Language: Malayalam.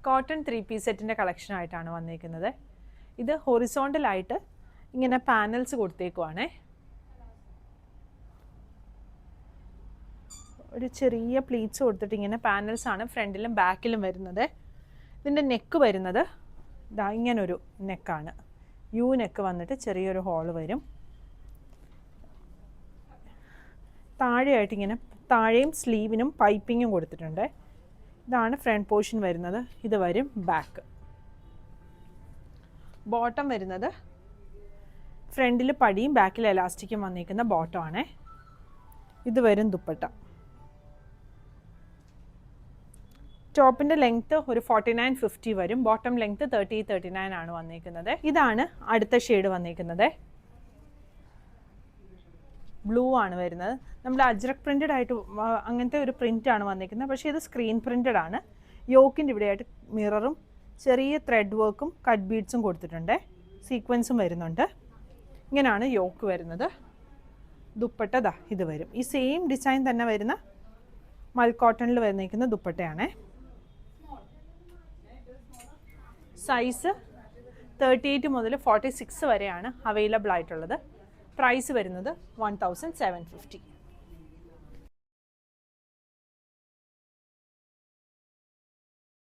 കോട്ടൺ 3-piece സെറ്റിൻ്റെ കളക്ഷനായിട്ടാണ് വന്നിരിക്കുന്നത്. ഇത് ഹൊറിസോണ്ടലായിട്ട് ഇങ്ങനെ പാനൽസ് കൊടുത്തേക്കുവാണേ. ഒരു ചെറിയ പ്ലീറ്റ്സ് കൊടുത്തിട്ട് ഇങ്ങനെ പാനൽസാണ് ഫ്രണ്ടിലും ബാക്കിലും വരുന്നത്. ഇതിൻ്റെ നെക്ക് വരുന്നത് ഇതാ ഇങ്ങനൊരു നെക്കാണ്. യു നെക്ക് വന്നിട്ട് ചെറിയൊരു ഹോള് വരും. താഴെയായിട്ട് ഇങ്ങനെ താഴെയും സ്ലീവിനും പൈപ്പിങ്ങും കൊടുത്തിട്ടുണ്ട്. ഇതാണ് ഫ്രണ്ട് പോർഷൻ വരുന്നത്. ഇത് വരും ബാക്ക്. ബോട്ടം വരുന്നത് ഫ്രണ്ടിൽ പടിയും ബാക്കിൽ എലാസ്റ്റിക്കും വന്നിരിക്കുന്ന ബോട്ടം ആണേ. ഇത് വരും ദുപ്പട്ട. ടോപ്പിൻ്റെ ലെങ്ത്ത് ഒരു 49-50 വരും. ബോട്ടം ലെങ്ത്ത് 30-39 ആണ് വന്നിരിക്കുന്നത്. ഇതാണ് അടുത്ത ഷെയ്ഡ് വന്നിരിക്കുന്നത്. ബ്ലൂ ആണ് വരുന്നത്. നമ്മുടെ അജ്രക് പ്രിൻറ്റഡ് ആയിട്ട് അങ്ങനത്തെ ഒരു പ്രിൻ്റ് ആണ് വന്നിരിക്കുന്നത്. പക്ഷേ ഇത് സ്ക്രീൻ പ്രിൻറ്റഡ് ആണ്. യോക്കിൻ്റെ ഇവിടെയായിട്ട് മിററും ചെറിയ ത്രെഡ് വർക്കും കട്ട് ബീഡ്സും കൊടുത്തിട്ടുണ്ട്. സീക്വൻസും വരുന്നുണ്ട്. ഇങ്ങനെയാണ് യോക്ക് വരുന്നത്. ദുപ്പട്ട ദാ ഇത് വരും. ഈ സെയിം ഡിസൈൻ തന്നെ വരുന്ന മൽ കോട്ടണിൽ വന്നിരിക്കുന്ന ദുപ്പട്ടയാണേ. സൈസ് 38 മുതൽ 46 വരെയാണ് അവൈലബിൾ ആയിട്ടുള്ളത്. പ്രൈസ് വരുന്നത് 1750.